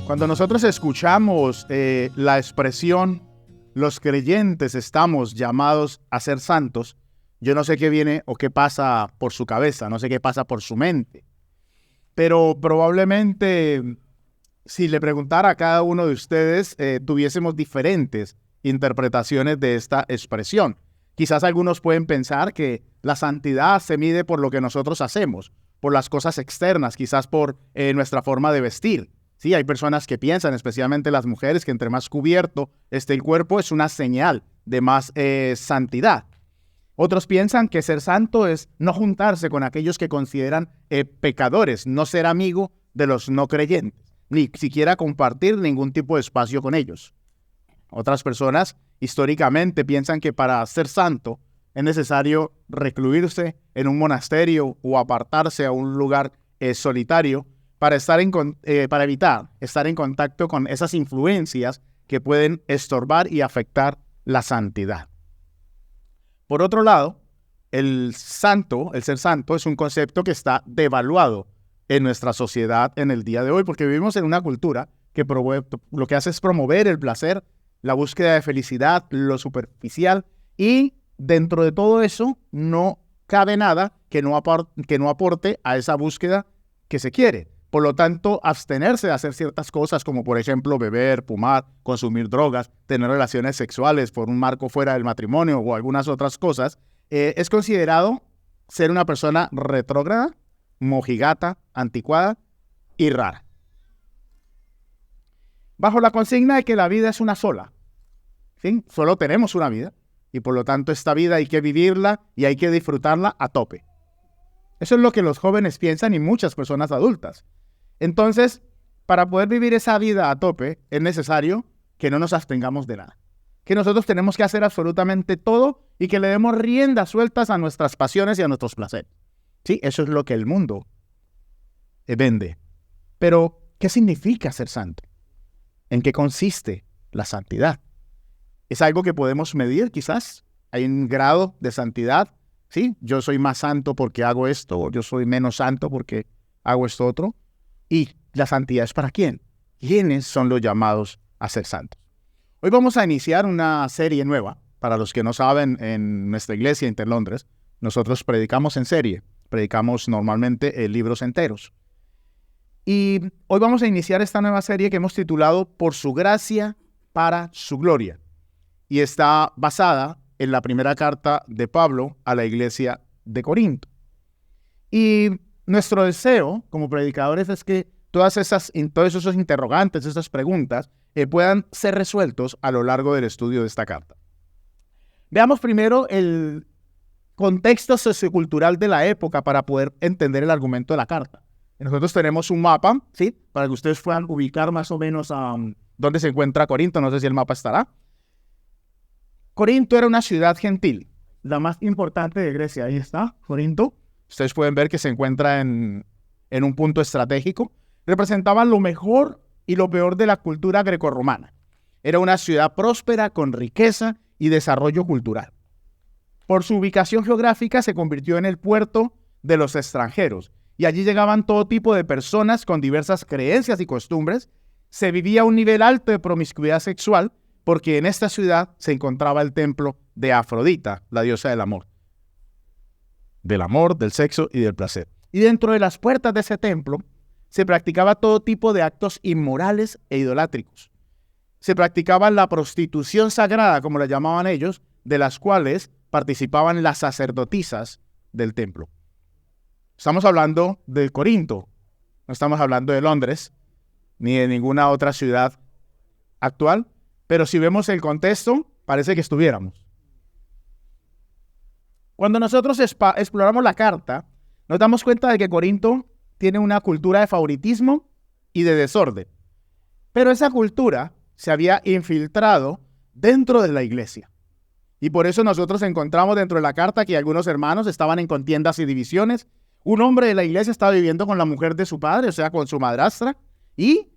Cuando nosotros escuchamos la expresión, los creyentes estamos llamados a ser santos, yo no sé qué viene o qué pasa por su cabeza, no sé qué pasa por su mente. Pero probablemente, si le preguntara a cada uno de ustedes, tuviésemos diferentes interpretaciones de esta expresión. Quizás algunos pueden pensar que la santidad se mide por lo que nosotros hacemos, por las cosas externas, quizás por nuestra forma de vestir. Sí, hay personas que piensan, especialmente las mujeres, que entre más cubierto esté el cuerpo es una señal de más santidad. Otros piensan que ser santo es no juntarse con aquellos que consideran pecadores, no ser amigo de los no creyentes, ni siquiera compartir ningún tipo de espacio con ellos. Otras personas históricamente piensan que para ser santo es necesario recluirse en un monasterio o apartarse a un lugar solitario para evitar estar en contacto con esas influencias que pueden estorbar y afectar la santidad. Por otro lado, el ser santo, es un concepto que está devaluado en nuestra sociedad en el día de hoy, porque vivimos en una cultura que lo que hace es promover el placer, la búsqueda de felicidad, lo superficial, y dentro de todo eso no cabe nada que no aporte a esa búsqueda que se quiere. Por lo tanto, abstenerse de hacer ciertas cosas como, por ejemplo, beber, fumar, consumir drogas, tener relaciones sexuales por un marco fuera del matrimonio o algunas otras cosas, es considerado ser una persona retrógrada, mojigata, anticuada y rara. Bajo la consigna de que la vida es una sola, ¿sí? Solo tenemos una vida y por lo tanto esta vida hay que vivirla y hay que disfrutarla a tope. Eso es lo que los jóvenes piensan y muchas personas adultas. Entonces, para poder vivir esa vida a tope, es necesario que no nos abstengamos de nada. Que nosotros tenemos que hacer absolutamente todo y que le demos riendas sueltas a nuestras pasiones y a nuestros placeres. Sí, eso es lo que el mundo vende. Pero, ¿qué significa ser santo? ¿En qué consiste la santidad? ¿Es algo que podemos medir quizás? ¿Hay un grado de santidad? Sí, yo soy más santo porque hago esto, o yo soy menos santo porque hago esto otro. ¿Y la santidad es para quién? ¿Quiénes son los llamados a ser santos? Hoy vamos a iniciar una serie nueva. Para los que no saben, en nuestra iglesia Interlondres, nosotros predicamos en serie. Predicamos normalmente libros enteros. Y hoy vamos a iniciar esta nueva serie que hemos titulado Por su gracia, para su gloria. Y está basada en la primera carta de Pablo a la iglesia de Corinto. Y nuestro deseo como predicadores es que todos esos interrogantes, esas preguntas, puedan ser resueltos a lo largo del estudio de esta carta. Veamos primero el contexto sociocultural de la época para poder entender el argumento de la carta. Nosotros tenemos un mapa, ¿sí? Para que ustedes puedan ubicar más o menos dónde se encuentra Corinto. No sé si el mapa estará. Corinto era una ciudad gentil, la más importante de Grecia. Ahí está, Corinto. Ustedes pueden ver que se encuentra en un punto estratégico. Representaban lo mejor y lo peor de la cultura grecorromana. Era una ciudad próspera con riqueza y desarrollo cultural. Por su ubicación geográfica se convirtió en el puerto de los extranjeros y allí llegaban todo tipo de personas con diversas creencias y costumbres. Se vivía un nivel alto de promiscuidad sexual porque en esta ciudad se encontraba el templo de Afrodita, la diosa del amor, del sexo y del placer. Y dentro de las puertas de ese templo se practicaba todo tipo de actos inmorales e idolátricos. Se practicaba la prostitución sagrada, como la llamaban ellos, de las cuales participaban las sacerdotisas del templo. Estamos hablando de Corinto, no estamos hablando de Londres, ni de ninguna otra ciudad actual, pero si vemos el contexto, parece que estuviéramos. Cuando nosotros exploramos la carta, nos damos cuenta de que Corinto tiene una cultura de favoritismo y de desorden. Pero esa cultura se había infiltrado dentro de la iglesia. Y por eso nosotros encontramos dentro de la carta que algunos hermanos estaban en contiendas y divisiones. Un hombre de la iglesia estaba viviendo con la mujer de su padre, o sea, con su madrastra. Y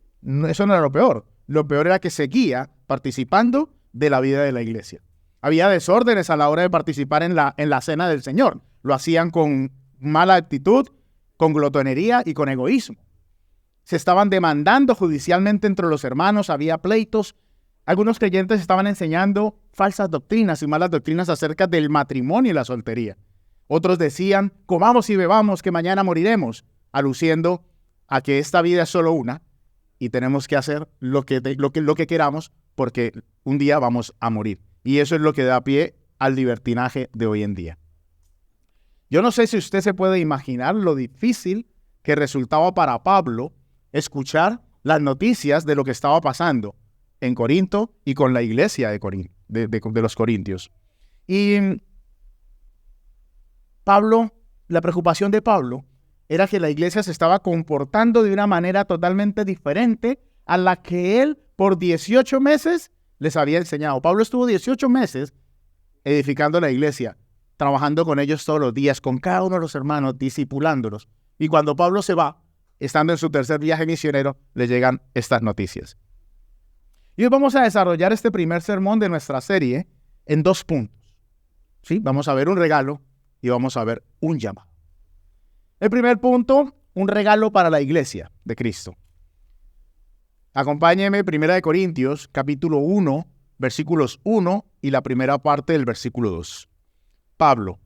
eso no era lo peor. Lo peor era que seguía participando de la vida de la iglesia. Había desórdenes a la hora de participar en la cena del Señor. Lo hacían con mala actitud, con glotonería y con egoísmo. se estaban demandando judicialmente entre los hermanos, había pleitos. Algunos creyentes estaban enseñando falsas doctrinas y malas doctrinas acerca del matrimonio y la soltería. Otros decían, comamos y bebamos, que mañana moriremos, aluciendo a que esta vida es solo una y tenemos que hacer lo que queramos porque un día vamos a morir. Y eso es lo que da pie al libertinaje de hoy en día. Yo no sé si usted se puede imaginar lo difícil que resultaba para Pablo escuchar las noticias de lo que estaba pasando en Corinto y con la iglesia de los corintios. Y la preocupación de Pablo era que la iglesia se estaba comportando de una manera totalmente diferente a la que él por 18 meses les había enseñado. Pablo estuvo 18 meses edificando la iglesia, trabajando con ellos todos los días, con cada uno de los hermanos, discipulándolos. Y cuando Pablo se va, estando en su tercer viaje misionero, le llegan estas noticias. Y hoy vamos a desarrollar este primer sermón de nuestra serie en 2 puntos. ¿Sí? Vamos a ver un regalo y vamos a ver un llamado. El primer punto, un regalo para la iglesia de Cristo. Acompáñeme, 1 Corintios, capítulo 1, versículos 1 y la primera parte del versículo 2. Pablo,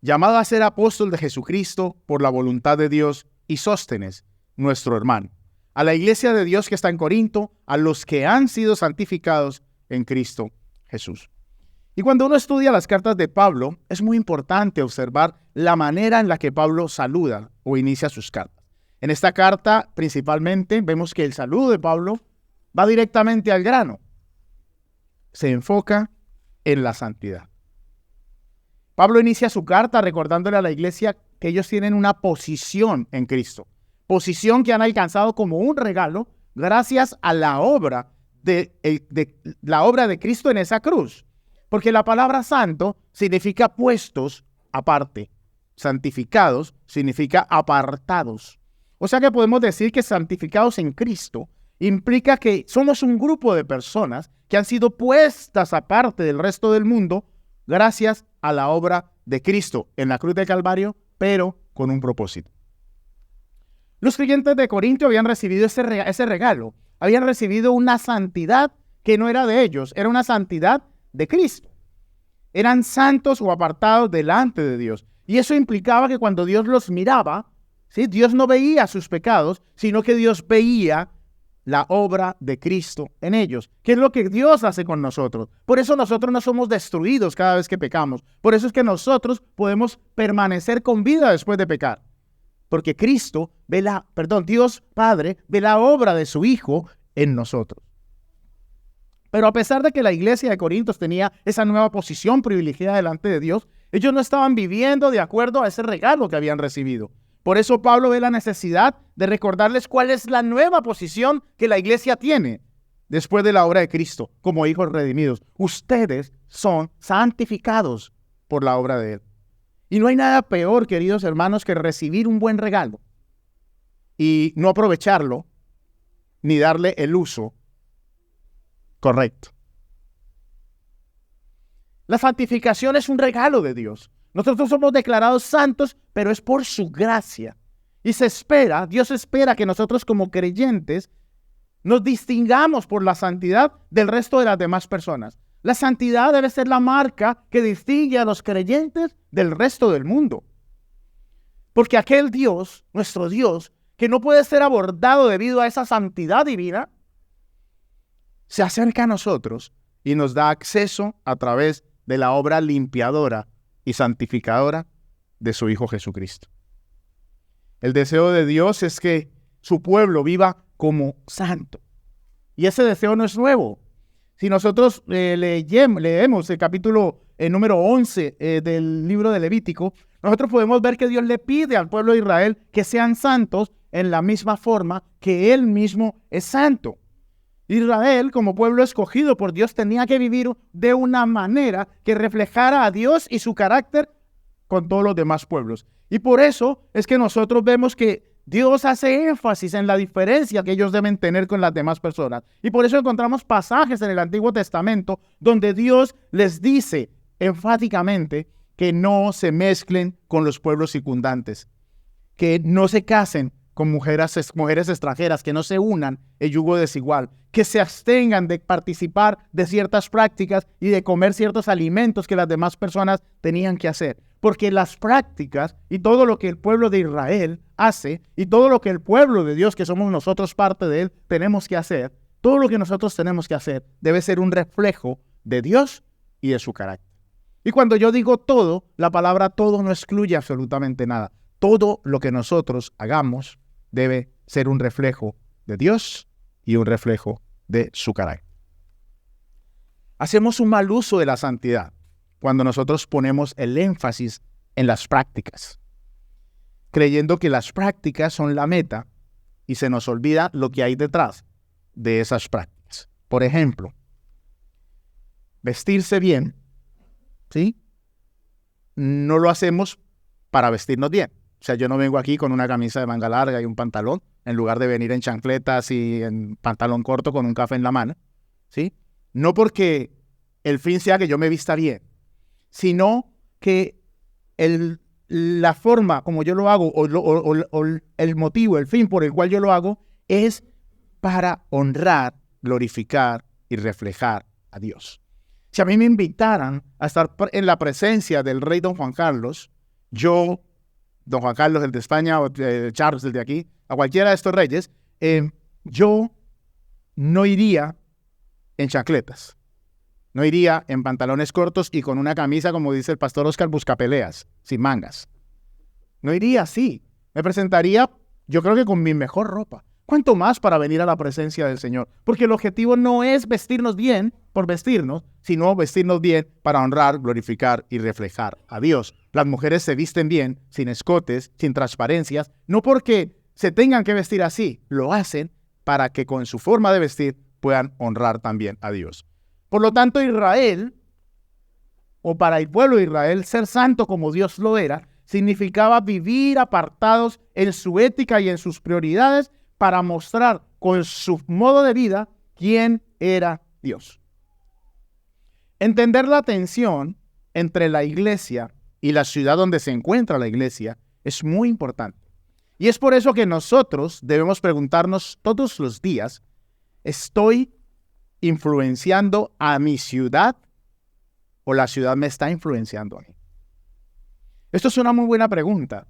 llamado a ser apóstol de Jesucristo por la voluntad de Dios, y Sóstenes, nuestro hermano, a la iglesia de Dios que está en Corinto, a los que han sido santificados en Cristo Jesús. Y cuando uno estudia las cartas de Pablo, es muy importante observar la manera en la que Pablo saluda o inicia sus cartas. En esta carta, principalmente, vemos que el saludo de Pablo va directamente al grano. Se enfoca en la santidad. Pablo inicia su carta recordándole a la iglesia que ellos tienen una posición en Cristo. Posición que han alcanzado como un regalo gracias a la obra de Cristo en esa cruz. Porque la palabra santo significa puestos aparte. Santificados significa apartados. O sea que podemos decir que santificados en Cristo implica que somos un grupo de personas que han sido puestas aparte del resto del mundo gracias a la obra de Cristo en la cruz del Calvario, pero con un propósito. Los creyentes de Corinto habían recibido ese regalo. Habían recibido una santidad que no era de ellos, era una santidad de Cristo. Eran santos o apartados delante de Dios. Y eso implicaba que cuando Dios los miraba, ¿sí? Dios no veía sus pecados, sino que Dios veía la obra de Cristo en ellos. ¿Qué es lo que Dios hace con nosotros? Por eso nosotros no somos destruidos cada vez que pecamos. Por eso es que nosotros podemos permanecer con vida después de pecar. Porque Dios Padre ve la obra de su Hijo en nosotros. Pero a pesar de que la iglesia de Corintios tenía esa nueva posición privilegiada delante de Dios, ellos no estaban viviendo de acuerdo a ese regalo que habían recibido. Por eso Pablo ve la necesidad de recordarles cuál es la nueva posición que la iglesia tiene después de la obra de Cristo como hijos redimidos. Ustedes son santificados por la obra de Él. Y no hay nada peor, queridos hermanos, que recibir un buen regalo y no aprovecharlo ni darle el uso correcto. La santificación es un regalo de Dios. Nosotros somos declarados santos, pero es por su gracia. Y Dios espera que nosotros como creyentes nos distingamos por la santidad del resto de las demás personas. La santidad debe ser la marca que distingue a los creyentes del resto del mundo. Porque aquel Dios, nuestro Dios, que no puede ser abordado debido a esa santidad divina, se acerca a nosotros y nos da acceso a través de la obra limpiadora y santificadora de su Hijo Jesucristo. El deseo de Dios es que su pueblo viva como santo. Y ese deseo no es nuevo. Si nosotros leemos el capítulo número 11 del libro de Levítico, nosotros podemos ver que Dios le pide al pueblo de Israel que sean santos en la misma forma que Él mismo es santo. Israel, como pueblo escogido por Dios, tenía que vivir de una manera que reflejara a Dios y su carácter con todos los demás pueblos. Y por eso es que nosotros vemos que Dios hace énfasis en la diferencia que ellos deben tener con las demás personas. Y por eso encontramos pasajes en el Antiguo Testamento donde Dios les dice enfáticamente que no se mezclen con los pueblos circundantes, que no se casen con mujeres extranjeras, que no se unan en yugo desigual, que se abstengan de participar de ciertas prácticas y de comer ciertos alimentos que las demás personas tenían que hacer. Porque las prácticas y todo lo que el pueblo de Israel hace y todo lo que el pueblo de Dios, que somos nosotros parte de él, tenemos que hacer, todo lo que nosotros tenemos que hacer debe ser un reflejo de Dios y de su carácter. Y cuando yo digo todo, la palabra todo no excluye absolutamente nada. Todo lo que nosotros hagamos debe ser un reflejo de Dios y un reflejo de su carácter. Hacemos un mal uso de la santidad cuando nosotros ponemos el énfasis en las prácticas, creyendo que las prácticas son la meta y se nos olvida lo que hay detrás de esas prácticas. Por ejemplo, vestirse bien, ¿sí? No lo hacemos para vestirnos bien. O sea, yo no vengo aquí con una camisa de manga larga y un pantalón, en lugar de venir en chancletas y en pantalón corto con un café en la mano, ¿sí? No porque el fin sea que yo me vista bien, sino que la forma como yo lo hago o el motivo, el fin por el cual yo lo hago es para honrar, glorificar y reflejar a Dios. Si a mí me invitaran a estar en la presencia del rey Don Juan Carlos, yo, Don Juan Carlos, el de España, o Charles, el de aquí, a cualquiera de estos reyes, yo no iría en chancletas, no iría en pantalones cortos y con una camisa, como dice el pastor Oscar, buscapeleas, sin mangas. No iría así. Me presentaría, yo creo que con mi mejor ropa. ¿Cuánto más para venir a la presencia del Señor? Porque el objetivo no es vestirnos bien por vestirnos, sino vestirnos bien para honrar, glorificar y reflejar a Dios. Las mujeres se visten bien, sin escotes, sin transparencias, no porque se tengan que vestir así, lo hacen para que con su forma de vestir puedan honrar también a Dios. Por lo tanto, Israel, o para el pueblo de Israel, ser santo como Dios lo era, significaba vivir apartados en su ética y en sus prioridades para mostrar con su modo de vida quién era Dios. Entender la tensión entre la iglesia y la ciudad donde se encuentra la iglesia es muy importante. Y es por eso que nosotros debemos preguntarnos todos los días, ¿estoy influenciando a mi ciudad o la ciudad me está influenciando a mí? Esto es una muy buena pregunta.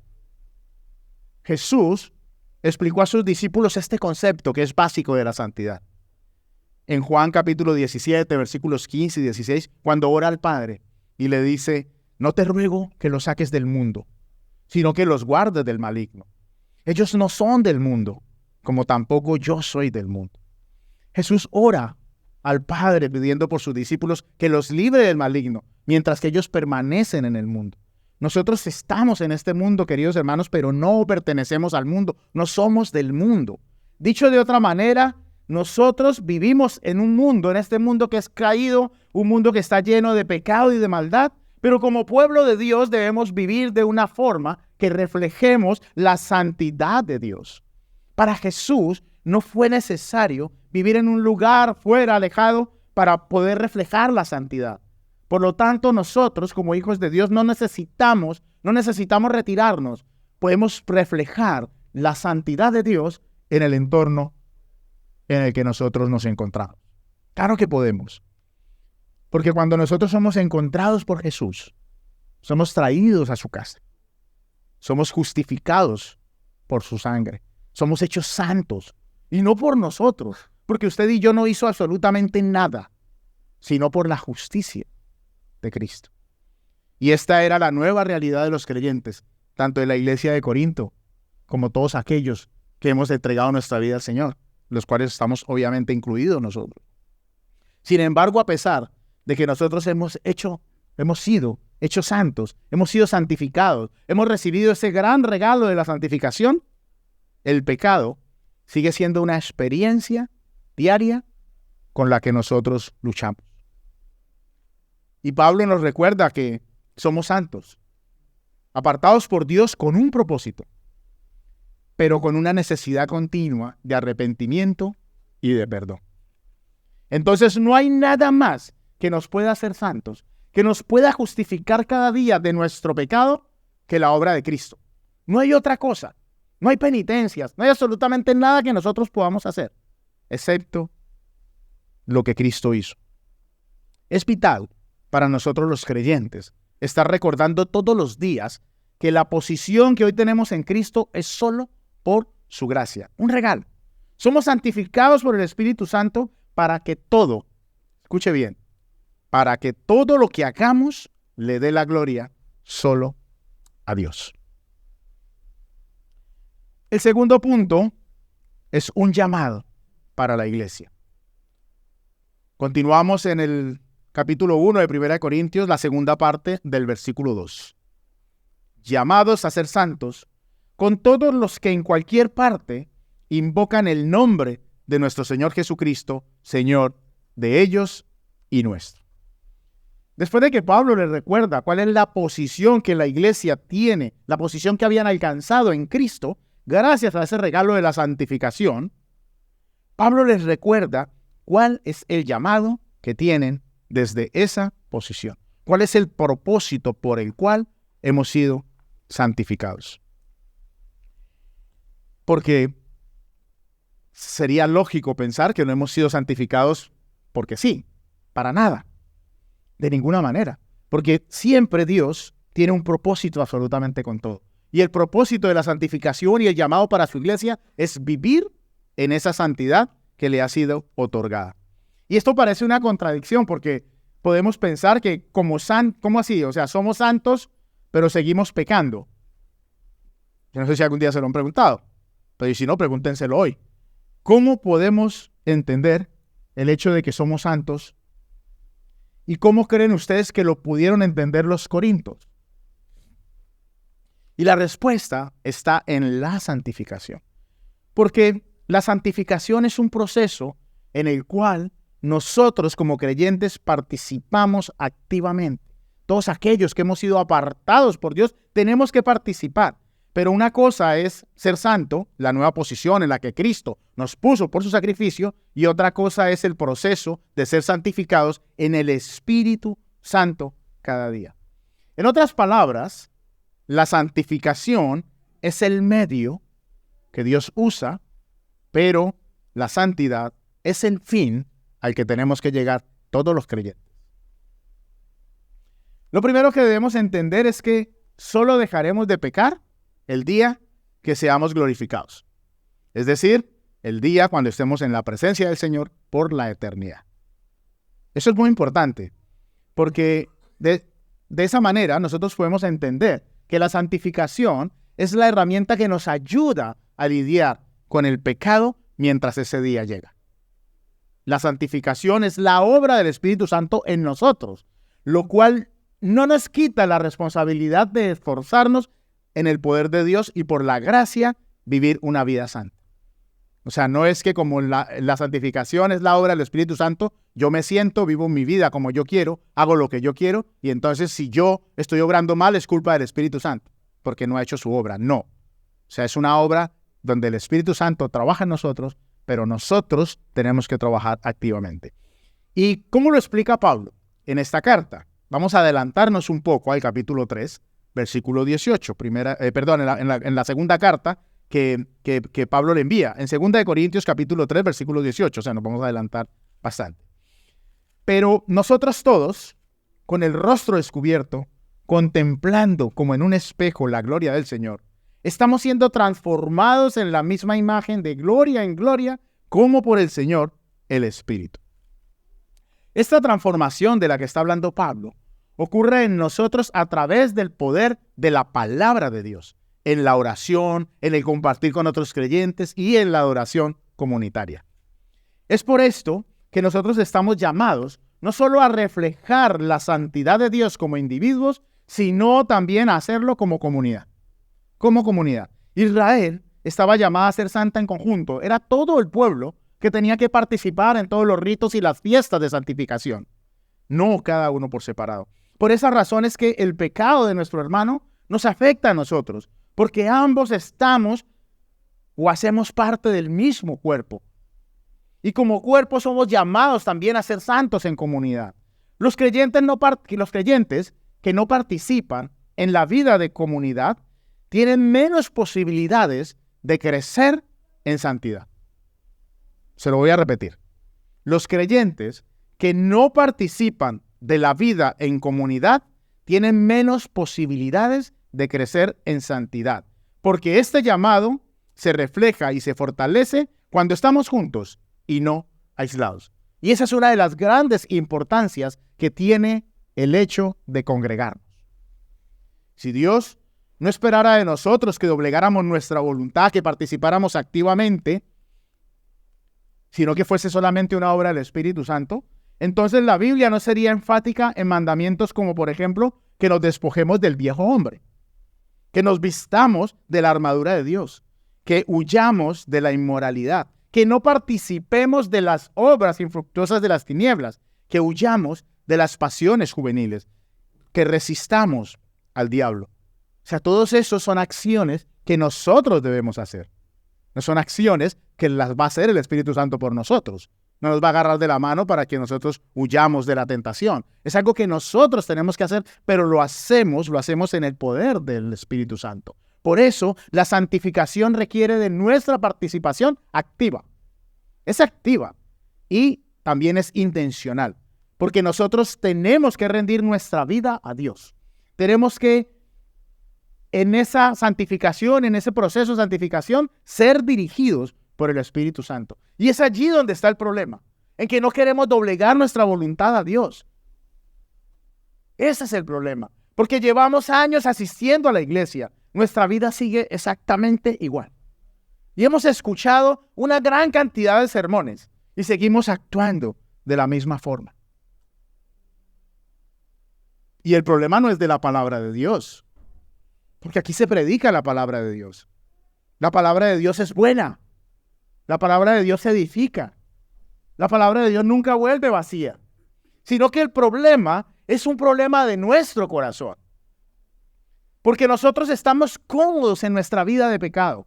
Jesús explicó a sus discípulos este concepto que es básico de la santidad. En Juan capítulo 17, versículos 15 y 16, cuando ora al Padre y le dice, no te ruego que los saques del mundo, sino que los guardes del maligno. Ellos no son del mundo, como tampoco yo soy del mundo. Jesús ora al Padre pidiendo por sus discípulos que los libre del maligno, mientras que ellos permanecen en el mundo. Nosotros estamos en este mundo, queridos hermanos, pero no pertenecemos al mundo, no somos del mundo. Dicho de otra manera, nosotros vivimos en un mundo, en este mundo que es caído, un mundo que está lleno de pecado y de maldad, pero como pueblo de Dios debemos vivir de una forma que reflejemos la santidad de Dios. Para Jesús no fue necesario vivir en un lugar fuera, alejado, para poder reflejar la santidad. Por lo tanto, nosotros como hijos de Dios no necesitamos retirarnos. Podemos reflejar la santidad de Dios en el entorno en el que nosotros nos encontramos. Claro que podemos. Porque cuando nosotros somos encontrados por Jesús, somos traídos a su casa. Somos justificados por su sangre. Somos hechos santos. Y no por nosotros, porque usted y yo no hizo absolutamente nada, sino por la justicia de Cristo. Y esta era la nueva realidad de los creyentes, tanto de la iglesia de Corinto, como todos aquellos que hemos entregado nuestra vida al Señor, los cuales estamos obviamente incluidos nosotros. Sin embargo, a pesar de que nosotros hemos sido hechos santos, hemos sido santificados, hemos recibido ese gran regalo de la santificación, el pecado sigue siendo una experiencia diaria con la que nosotros luchamos. Y Pablo nos recuerda que somos santos, apartados por Dios con un propósito, pero con una necesidad continua de arrepentimiento y de perdón. Entonces no hay nada más que nos pueda hacer santos, que nos pueda justificar cada día de nuestro pecado, que la obra de Cristo. No hay otra cosa. No hay penitencias, no hay absolutamente nada que nosotros podamos hacer, excepto lo que Cristo hizo. Es vital para nosotros los creyentes estar recordando todos los días que la posición que hoy tenemos en Cristo es solo por su gracia, un regalo. Somos santificados por el Espíritu Santo para que todo, escuche bien, para que todo lo que hagamos le dé la gloria solo a Dios. El segundo punto es un llamado para la iglesia. Continuamos en el capítulo 1 de 1 Corintios, la segunda parte del versículo 2. Llamados a ser santos, con todos los que en cualquier parte invocan el nombre de nuestro Señor Jesucristo, Señor de ellos y nuestro. Después de que Pablo les recuerda cuál es la posición que la iglesia tiene, la posición que habían alcanzado en Cristo, gracias a ese regalo de la santificación, Pablo les recuerda cuál es el llamado que tienen desde esa posición. ¿Cuál es el propósito por el cual hemos sido santificados? Porque sería lógico pensar que no hemos sido santificados porque sí, para nada, de ninguna manera. Porque siempre Dios tiene un propósito absolutamente con todo. Y el propósito de la santificación y el llamado para su iglesia es vivir en esa santidad que le ha sido otorgada. Y esto parece una contradicción porque podemos pensar que ¿cómo así? O sea, somos santos, pero seguimos pecando. Yo no sé si algún día se lo han preguntado, pero si no, pregúntenselo hoy. ¿Cómo podemos entender el hecho de que somos santos? ¿Y cómo creen ustedes que lo pudieron entender los corintios? Y la respuesta está en la santificación. Porque la santificación es un proceso en el cual nosotros como creyentes participamos activamente. Todos aquellos que hemos sido apartados por Dios tenemos que participar. Pero una cosa es ser santo, la nueva posición en la que Cristo nos puso por su sacrificio, y otra cosa es el proceso de ser santificados en el Espíritu Santo cada día. En otras palabras, la santificación es el medio que Dios usa, pero la santidad es el fin al que tenemos que llegar todos los creyentes. Lo primero que debemos entender es que solo dejaremos de pecar el día que seamos glorificados. Es decir, el día cuando estemos en la presencia del Señor por la eternidad. Eso es muy importante, porque de esa manera nosotros podemos entender que la santificación es la herramienta que nos ayuda a lidiar con el pecado mientras ese día llega. La santificación es la obra del Espíritu Santo en nosotros, lo cual no nos quita la responsabilidad de esforzarnos en el poder de Dios y por la gracia vivir una vida santa. O sea, no es que como la santificación es la obra del Espíritu Santo, yo me siento, vivo mi vida como yo quiero, hago lo que yo quiero, y entonces si yo estoy obrando mal es culpa del Espíritu Santo, porque no ha hecho su obra. No. O sea, es una obra donde el Espíritu Santo trabaja en nosotros, pero nosotros tenemos que trabajar activamente. ¿Y cómo lo explica Pablo en esta carta? Vamos a adelantarnos un poco al capítulo 3, versículo 18, en la segunda carta que Pablo le envía, en 2 Corintios capítulo 3, versículo 18, o sea, nos vamos a adelantar bastante. Pero nosotros todos, con el rostro descubierto, contemplando como en un espejo la gloria del Señor, estamos siendo transformados en la misma imagen de gloria en gloria, como por el Señor, el Espíritu. Esta transformación de la que está hablando Pablo ocurre en nosotros a través del poder de la palabra de Dios, en la oración, en el compartir con otros creyentes y en la adoración comunitaria. Es por esto que nosotros estamos llamados no solo a reflejar la santidad de Dios como individuos, sino también a hacerlo como comunidad. Como comunidad. Israel estaba llamada a ser santa en conjunto. Era todo el pueblo que tenía que participar en todos los ritos y las fiestas de santificación, no cada uno por separado. Por esa razón es que el pecado de nuestro hermano nos afecta a nosotros, porque ambos estamos o hacemos parte del mismo cuerpo. Y como cuerpo somos llamados también a ser santos en comunidad. Los creyentes que no participan en la vida de comunidad tienen menos posibilidades de crecer en santidad. Se lo voy a repetir. Los creyentes que no participan de la vida en comunidad tienen menos posibilidades de crecer en santidad, porque este llamado se refleja y se fortalece cuando estamos juntos y no aislados. Y esa es una de las grandes importancias que tiene el hecho de congregarnos. Si Dios no esperara de nosotros que doblegáramos nuestra voluntad, que participáramos activamente, sino que fuese solamente una obra del Espíritu Santo, entonces la Biblia no sería enfática en mandamientos como, por ejemplo, que nos despojemos del viejo hombre, que nos vistamos de la armadura de Dios, que huyamos de la inmoralidad, que no participemos de las obras infructuosas de las tinieblas, que huyamos de las pasiones juveniles, que resistamos al diablo. O sea, todos esos son acciones que nosotros debemos hacer. No son acciones que las va a hacer el Espíritu Santo por nosotros. No nos va a agarrar de la mano para que nosotros huyamos de la tentación. Es algo que nosotros tenemos que hacer, pero lo hacemos en el poder del Espíritu Santo. Por eso, la santificación requiere de nuestra participación activa. Es activa y también es intencional, porque nosotros tenemos que rendir nuestra vida a Dios. Tenemos que, en esa santificación, en ese proceso de santificación, ser dirigidos por el Espíritu Santo. Y es allí donde está el problema, en que no queremos doblegar nuestra voluntad a Dios. Ese es el problema, porque llevamos años asistiendo a la iglesia. Nuestra vida sigue exactamente igual. Y hemos escuchado una gran cantidad de sermones y seguimos actuando de la misma forma. Y el problema no es de la palabra de Dios, porque aquí se predica la palabra de Dios. La palabra de Dios es buena. La palabra de Dios edifica. La palabra de Dios nunca vuelve vacía, sino que el problema es un problema de nuestro corazón. Porque nosotros estamos cómodos en nuestra vida de pecado.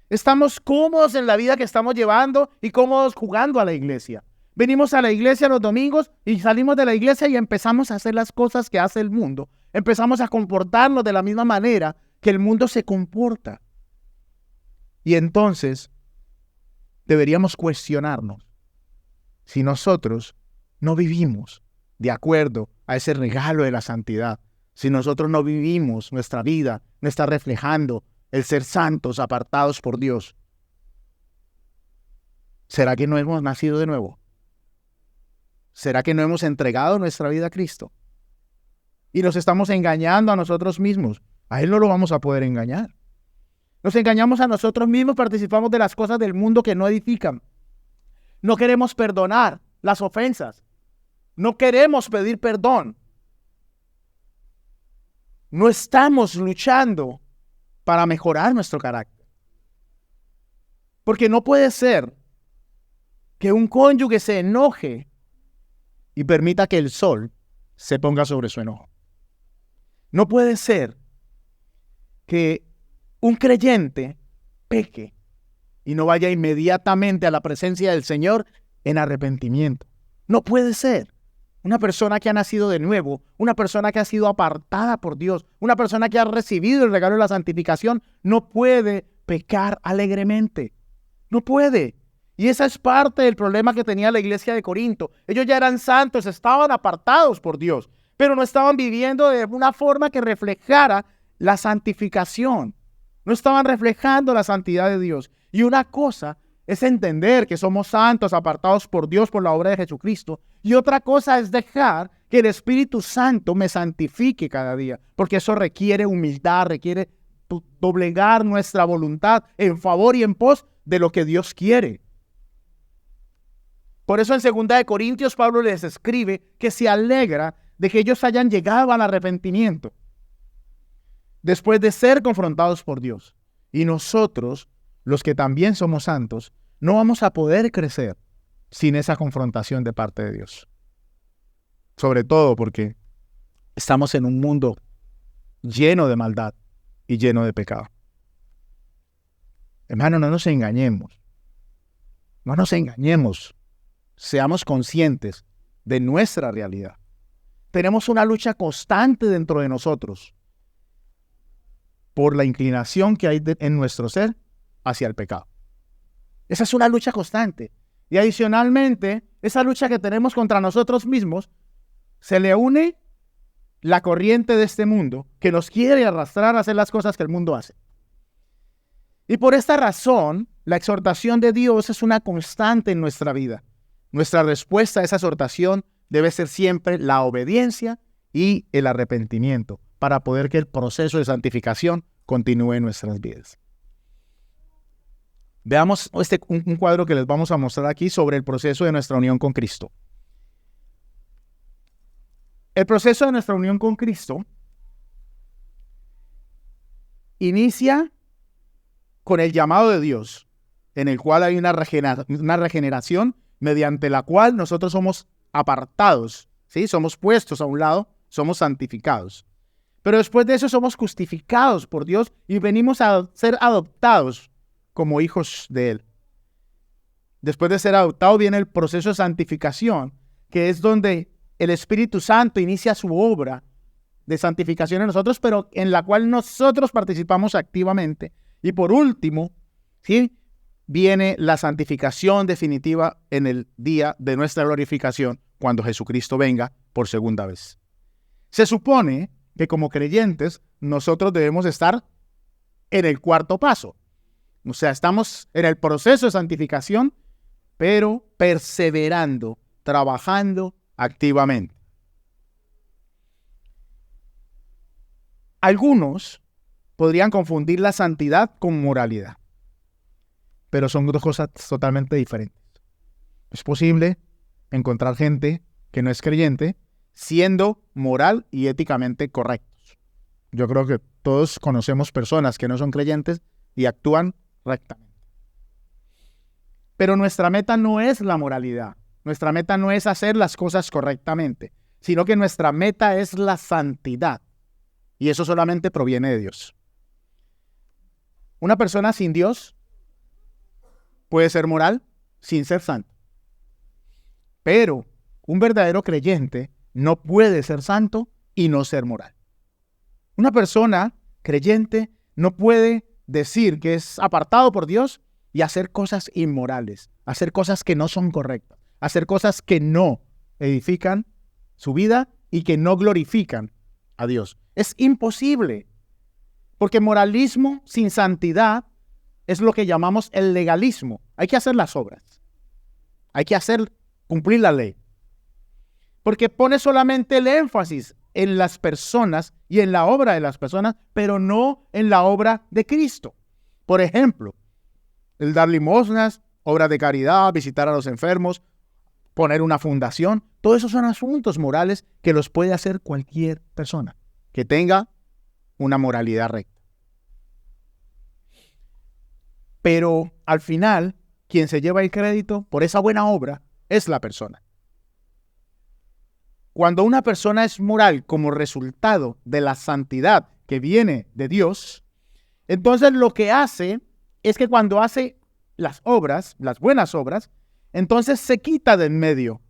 Estamos cómodos en la vida que estamos llevando y cómodos jugando a la iglesia. Venimos a la iglesia los domingos y salimos de la iglesia y empezamos a hacer las cosas que hace el mundo. Empezamos a comportarnos de la misma manera que el mundo se comporta. Y entonces deberíamos cuestionarnos si nosotros no vivimos de acuerdo a ese regalo de la santidad. Si nosotros no vivimos nuestra vida, no está reflejando el ser santos, apartados por Dios. ¿Será que no hemos nacido de nuevo? ¿Será que no hemos entregado nuestra vida a Cristo? Y nos estamos engañando a nosotros mismos. A Él no lo vamos a poder engañar. Nos engañamos a nosotros mismos, participamos de las cosas del mundo que no edifican. No queremos perdonar las ofensas. No queremos pedir perdón. No estamos luchando para mejorar nuestro carácter. Porque no puede ser que un cónyuge se enoje y permita que el sol se ponga sobre su enojo. No puede ser que un creyente peque y no vaya inmediatamente a la presencia del Señor en arrepentimiento. No puede ser. Una persona que ha nacido de nuevo, una persona que ha sido apartada por Dios, una persona que ha recibido el regalo de la santificación, no puede pecar alegremente. No puede. Y esa es parte del problema que tenía la iglesia de Corinto. Ellos ya eran santos, estaban apartados por Dios, pero no estaban viviendo de una forma que reflejara la santificación. No estaban reflejando la santidad de Dios. Y una cosa es entender que somos santos, apartados por Dios por la obra de Jesucristo. Y otra cosa es dejar que el Espíritu Santo me santifique cada día, porque eso requiere humildad, requiere doblegar nuestra voluntad en favor y en pos de lo que Dios quiere. Por eso en 2 Corintios Pablo les escribe que se alegra de que ellos hayan llegado al arrepentimiento después de ser confrontados por Dios. Y nosotros, los que también somos santos, no vamos a poder crecer sin esa confrontación de parte de Dios. Sobre todo porque estamos en un mundo lleno de maldad y lleno de pecado. Hermano, no nos engañemos. No nos engañemos. Seamos conscientes de nuestra realidad. Tenemos una lucha constante dentro de nosotros por la inclinación que hay en nuestro ser hacia el pecado. Esa es una lucha constante. Y adicionalmente, esa lucha que tenemos contra nosotros mismos, se le une la corriente de este mundo que nos quiere arrastrar a hacer las cosas que el mundo hace. Y por esta razón, la exhortación de Dios es una constante en nuestra vida. Nuestra respuesta a esa exhortación debe ser siempre la obediencia y el arrepentimiento para poder que el proceso de santificación continúe en nuestras vidas. Veamos un cuadro que les vamos a mostrar aquí sobre el proceso de nuestra unión con Cristo. El proceso de nuestra unión con Cristo inicia con el llamado de Dios, en el cual hay una regeneración mediante la cual nosotros somos apartados, ¿sí? Somos puestos a un lado, somos santificados. Pero después de eso somos justificados por Dios y venimos a ser adoptados como hijos de Él. Después de ser adoptados viene el proceso de santificación, que es donde el Espíritu Santo inicia su obra de santificación en nosotros, pero en la cual nosotros participamos activamente. Y por último, ¿sí?, viene la santificación definitiva en el día de nuestra glorificación, cuando Jesucristo venga por segunda vez. Se supone que como creyentes nosotros debemos estar en el cuarto paso. O sea, estamos en el proceso de santificación, pero perseverando, trabajando activamente. Algunos podrían confundir la santidad con moralidad, pero son dos cosas totalmente diferentes. Es posible encontrar gente que no es creyente siendo moral y éticamente correctos. Yo creo que todos conocemos personas que no son creyentes y actúan rectamente. Pero nuestra meta no es la moralidad. Nuestra meta no es hacer las cosas correctamente, sino que nuestra meta es la santidad. Y eso solamente proviene de Dios. Una persona sin Dios puede ser moral sin ser santo. Pero un verdadero creyente no puede ser santo y no ser moral. Una persona creyente no puede decir que es apartado por Dios y hacer cosas inmorales, hacer cosas que no son correctas, hacer cosas que no edifican su vida y que no glorifican a Dios. Es imposible, porque moralismo sin santidad es lo que llamamos el legalismo. Hay que hacer las obras, hay que cumplir la ley, porque pone solamente el énfasis en las personas y en la obra de las personas, pero no en la obra de Cristo. Por ejemplo, el dar limosnas, obras de caridad, visitar a los enfermos, poner una fundación, todos esos son asuntos morales que los puede hacer cualquier persona que tenga una moralidad recta. Pero al final, quien se lleva el crédito por esa buena obra es la persona. Cuando una persona es moral como resultado de la santidad que viene de Dios, entonces lo que hace es que cuando hace las obras, las buenas obras, entonces se quita de en medio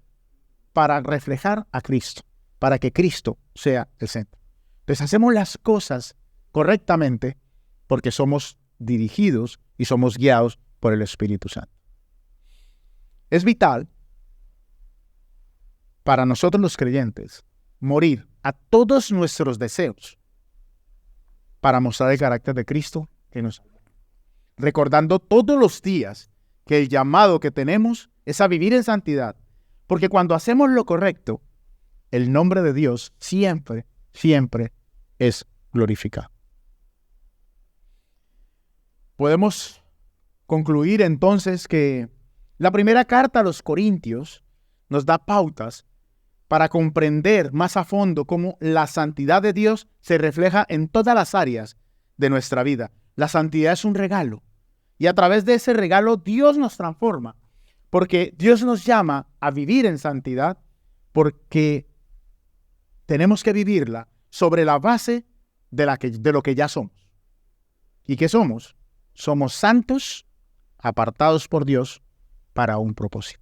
para reflejar a Cristo, para que Cristo sea el centro. Entonces hacemos las cosas correctamente porque somos dirigidos y somos guiados por el Espíritu Santo. Es vital para nosotros los creyentes morir a todos nuestros deseos para mostrar el carácter de Cristo que nos salva. Recordando todos los días que el llamado que tenemos es a vivir en santidad, porque cuando hacemos lo correcto, el nombre de Dios siempre, siempre es glorificado. Podemos concluir entonces que la primera carta a los Corintios nos da pautas para comprender más a fondo cómo la santidad de Dios se refleja en todas las áreas de nuestra vida. La santidad es un regalo y a través de ese regalo Dios nos transforma, porque Dios nos llama a vivir en santidad porque tenemos que vivirla sobre la base de lo que ya somos. ¿Y qué somos? Somos santos, apartados por Dios para un propósito.